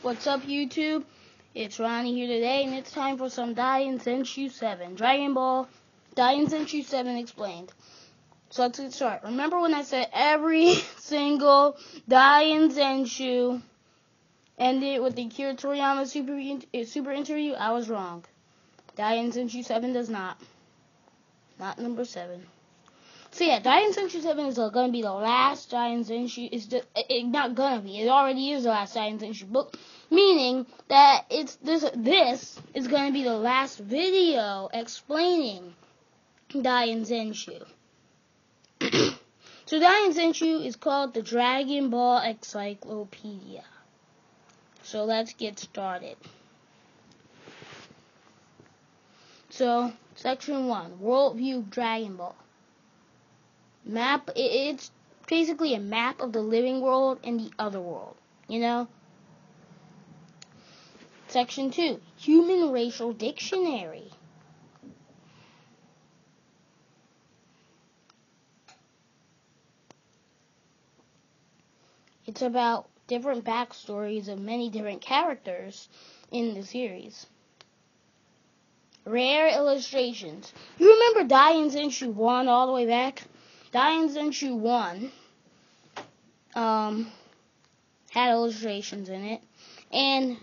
What's up, YouTube? It's Ronnie here today, and it's time for some Dianzenshuu 7. Dragon Ball Dianzenshuu 7 explained. So let's get started. Remember when I said every single Dianzenshuu ended with the Akira Toriyama super interview? I was wrong. Dianzenshuu 7 does not. Not number 7. So yeah, Dianzenshuu 7 is going to be the last Dianzenshuu. It's not going to be. It already is the last Dianzenshuu book. Meaning that this is going to be the last video explaining Dianzenshuu. So Dianzenshuu is called the Dragon Ball Encyclopedia. So let's get started. So, Section 1, Worldview of Dragon Ball. Map, it's basically a map of the living world and the other world, you know? Section 2, Human Racial Dictionary. It's about different backstories of many different characters in the series. Rare illustrations. You remember Dianzenshuu 1 all the way back? Dianzenshuu 1 had illustrations in it. And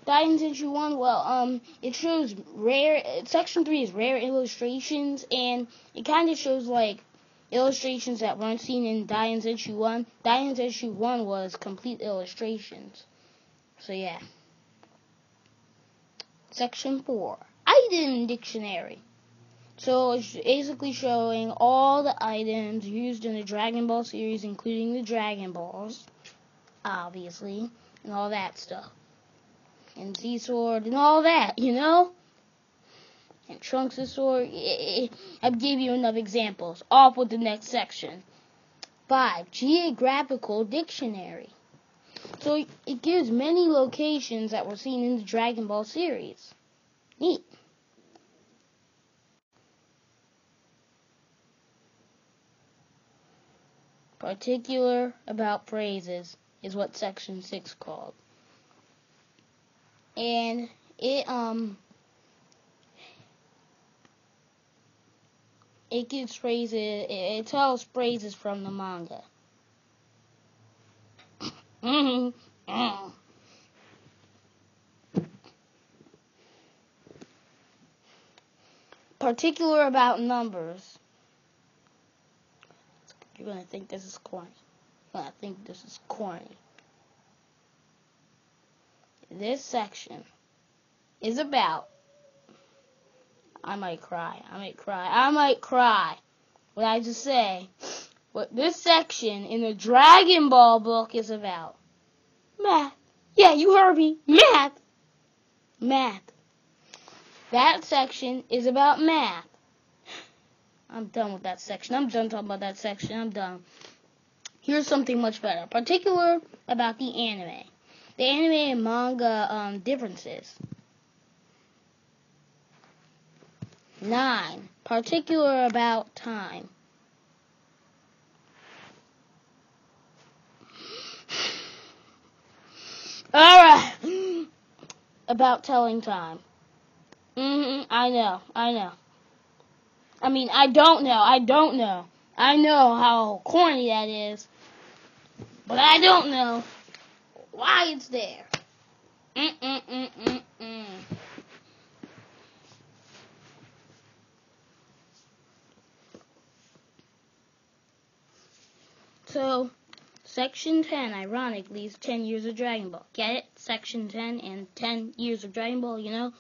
Dianzenshuu 1, it shows rare, Section 3 is rare illustrations, and it kind of shows, like, illustrations that weren't seen in Dianzenshuu 1. Dianzenshuu 1 was complete illustrations. So, yeah. Section 4, Item Dictionary. So, it's basically showing all the items used in the Dragon Ball series, including the Dragon Balls, obviously, and all that stuff. And Z-Sword and all that, you know? And Trunks' sword. I gave you enough examples. Off with the next section. 5, Geographical Dictionary. So it gives many locations that were seen in the Dragon Ball series. Neat. Particular about phrases is what Section 6 called. And it gives phrases, it tells phrases from the manga. Particular about numbers. You're going to think this is corny. This section is about, I might cry. What I just say, what this section in the Dragon Ball book is about. Math. Yeah, you heard me. Math. That section is about math. I'm done with that section. I'm done talking about that section. I'm done. Here's something much better. Particular about the anime. The anime and manga differences. 9. Particular about time. Alright. About telling time. I know. I mean, I don't know. I know how corny that is. But I don't know why it's there. So, Section 10, ironically, is 10 years of Dragon Ball. Get it? Section 10 and 10 years of Dragon Ball, you know?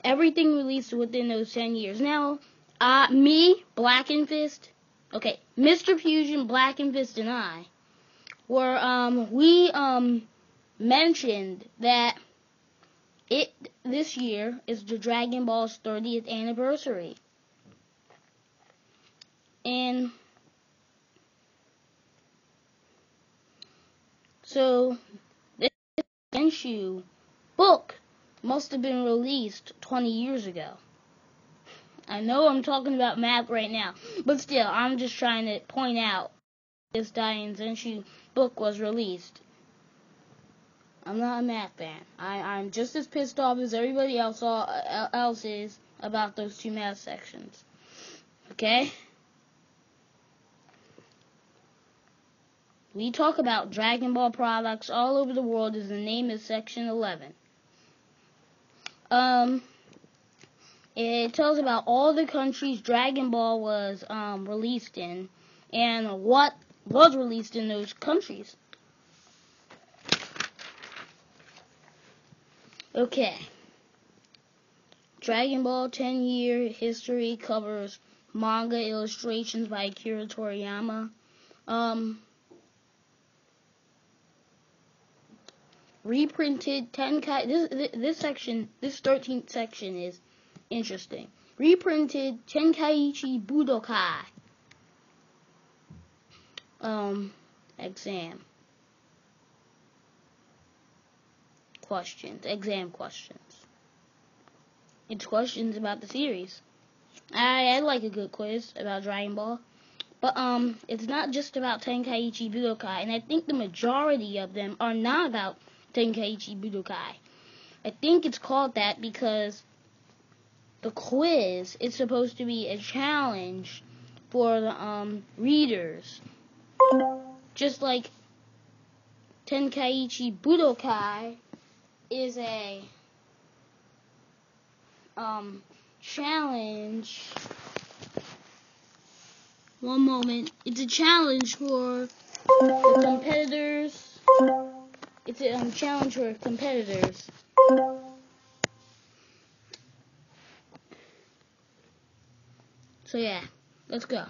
Everything released within those 10 years. Now, me, Black and Fist, okay, Mr. Fusion, Black and Fist, and I were, we mentioned that this year is the Dragon Ball's 30th anniversary. And so this Dianzenshuu book must have been released 20 years ago. I know I'm talking about math right now, but still, I'm just trying to point out this Dianzenshuu book was released. I'm not a math fan. I'm just as pissed off as everybody else is about those two math sections. Okay? We talk about Dragon Ball products all over the world as the name is section 11. It tells about all the countries Dragon Ball was released in and what was released in those countries. Okay. Dragon Ball 10-year history covers manga illustrations by Akira Toriyama. Reprinted Tenkai. This section, this 13th section is interesting. Reprinted Tenkaichi Budokai. Exam questions. It's questions about the series. I like a good quiz about Dragon Ball. But it's not just about Tenkaichi Budokai, and I think the majority of them are not about Tenkaichi Budokai. I think it's called that because the quiz is supposed to be a challenge for the readers. Just like Tenkaichi Budokai is a challenge. One moment. It's a challenge for the competitors. It's a challenge for competitors. So yeah, let's go.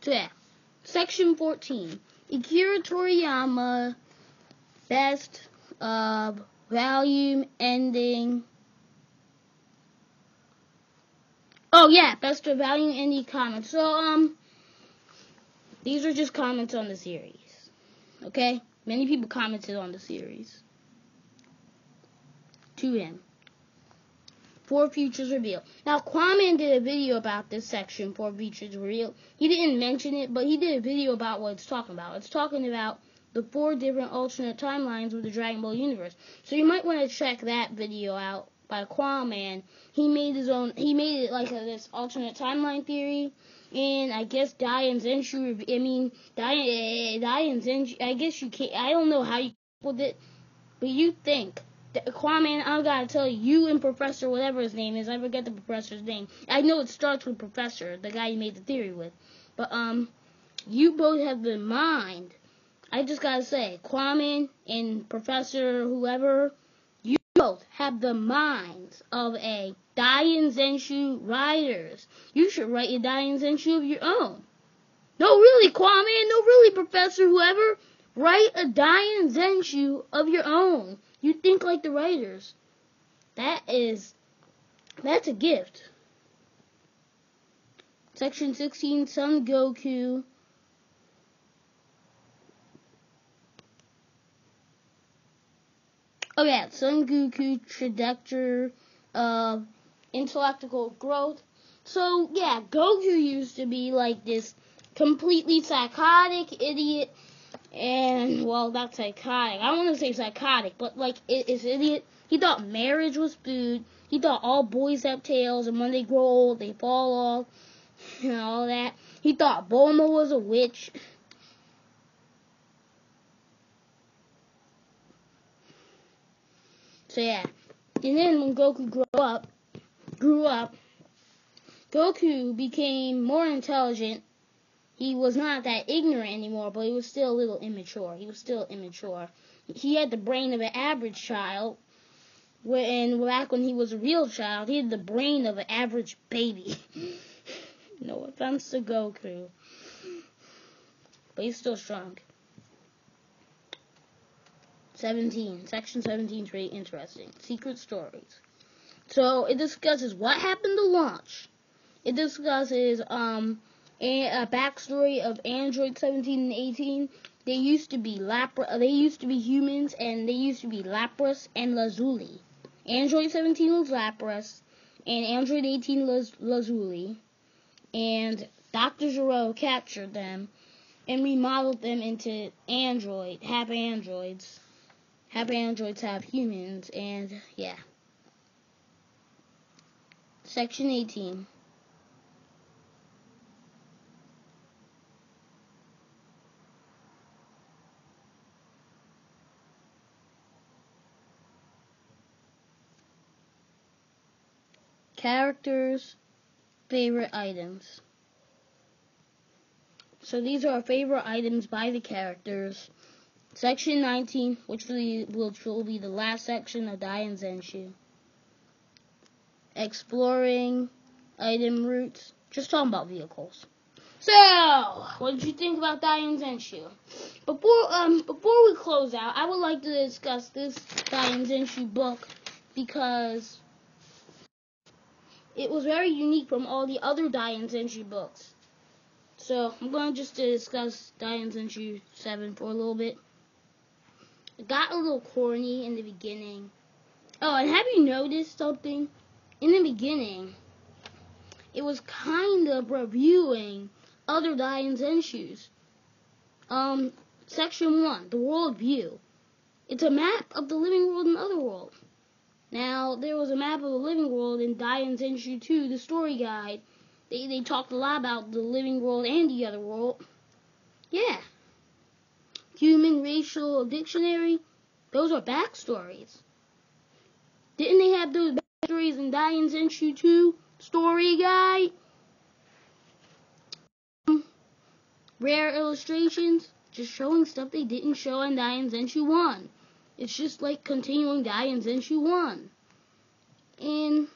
So yeah, section 14. Akira Toriyama, best of volume ending. Oh yeah, best of volume ending comments. So these are just comments on the series. Okay? Many people commented on the series. To him. 4 futures revealed. Now, Kwame did a video about this section, 4 futures revealed. He didn't mention it, but he did a video about what it's talking about. It's talking about the 4 different alternate timelines of the Dragon Ball universe. So you might want to check that video out by Kwame. He made it like this alternate timeline theory. And I guess Dianzenshuu, Dianzenshuu, I guess you can't, I don't know how you with it, but you think. Kwame, I gotta tell you and Professor, whatever his name is, I forget the professor's name. I know it starts with Professor, the guy you made the theory with. But, you both have the mind. I just gotta say, Kwame and Professor, whoever, you both have the minds of a Dianzenshuu writers. You should write a Dianzenshuu of your own. No, really, Kwame, no, really, Professor, whoever, write a Dianzenshuu of your own. You think like the writers. That's a gift. Section 16, Son Goku. Oh yeah, Son Goku trajectory of intellectual growth. So yeah, Goku used to be like this completely psychotic idiot. And, well, not psychotic. I don't want to say psychotic, but, like, it's idiot. He thought marriage was food. He thought all boys have tails, and when they grow old, they fall off, and all that. He thought Bulma was a witch. So, yeah. And then when Goku grew up, Goku became more intelligent. He was not that ignorant anymore, but he was still a little immature. He had the brain of an average child, and back when he was a real child, he had the brain of an average baby. No offense to Goku, but he's still strong. 17. Section 17 is really interesting. Secret stories. So it discusses what happened to launch. It discusses a backstory of Android 17 and 18. They used to be humans, and they used to be Lapras and Lazuli. Android 17 was Lapras, and Android 18 was Lazuli. And Dr. Gero captured them and remodeled them into happy androids. Happy androids have humans, and yeah. Section 18. Characters, favorite items. So these are our favorite items by the characters. Section 19, which will be the last section of Dianzenshuu. Exploring item routes. Just talking about vehicles. So, what did you think about Dianzenshuu? Before we close out, I would like to discuss this Dianzenshuu book because it was very unique from all the other Dianzenshuu books. So, I'm going just to discuss Dianzenshuu 7 for a little bit. It got a little corny in the beginning. Oh, and have you noticed something? In the beginning, it was kind of reviewing other Dianzenshus. Section 1, the world view. It's a map of the living world and otherworld. Now, there was a map of the living world in Dianzenshuu 2, the story guide. They talked a lot about the living world and the other world. Yeah. Human racial dictionary, those are backstories. Didn't they have those backstories in Dianzenshuu 2 story guide? Rare illustrations, just showing stuff they didn't show in Dianzenshuu 1. It's just like continuing Dianzenshuu 1. And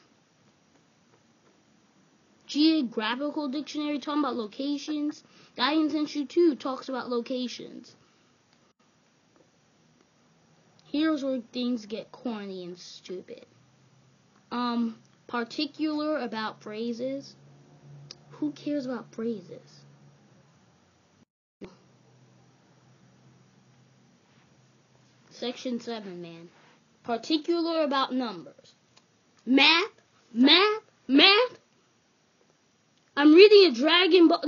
geographical dictionary talking about locations. Dianzenshuu 2 talks about locations. Here's where things get corny and stupid. Particular about phrases. Who cares about phrases? Section 7, man. Particular about numbers. Math. I'm reading a Dragon Ball.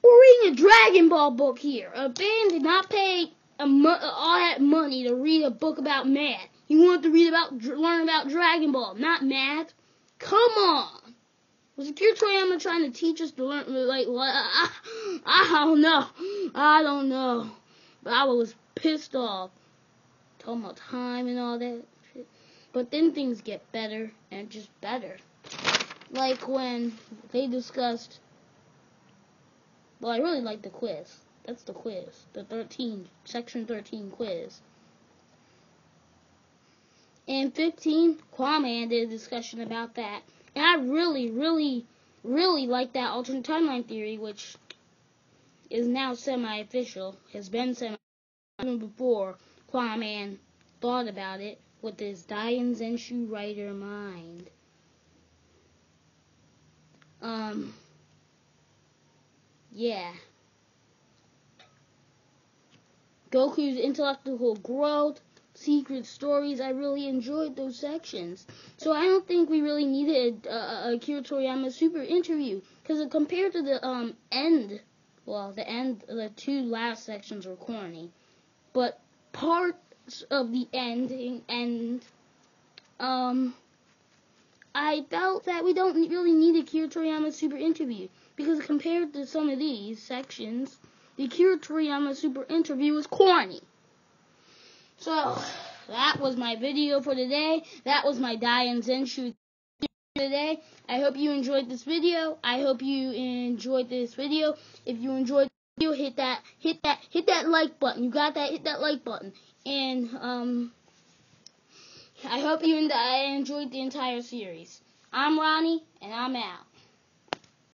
We're reading a Dragon Ball book here. A band did not pay all that money to read a book about math. You want to learn about Dragon Ball, not math. Come on. Was Akira Toriyama trying to teach us to learn, like, what? I don't know. But I was pissed off. Talking about time and all that shit. But then things get better and just better. Like when they discussed, well, I really like the quiz. That's the quiz. The section 13 quiz. And 15, Kwame did a discussion about that. And I really like that alternate timeline theory, which is now semi-official, has been semi-official before Kwame thought about it with his Dianzenshuu writer mind. Yeah. Goku's intellectual growth, secret stories, I really enjoyed those sections. So I don't think we really needed a Akira Toriyama super interview, because compared to the the two last sections were corny. But parts of the ending I felt that we don't really need a Akira Toriyama super interview, because compared to some of these sections, the Akira Toriyama super interview was corny. So, that was my video for today. That was my Dianzenshuu today. I hope you enjoyed this video. If you enjoyed this video, hit that like button. You got that? Hit that like button. And I hope you enjoyed the entire series. I'm Ronnie, and I'm out.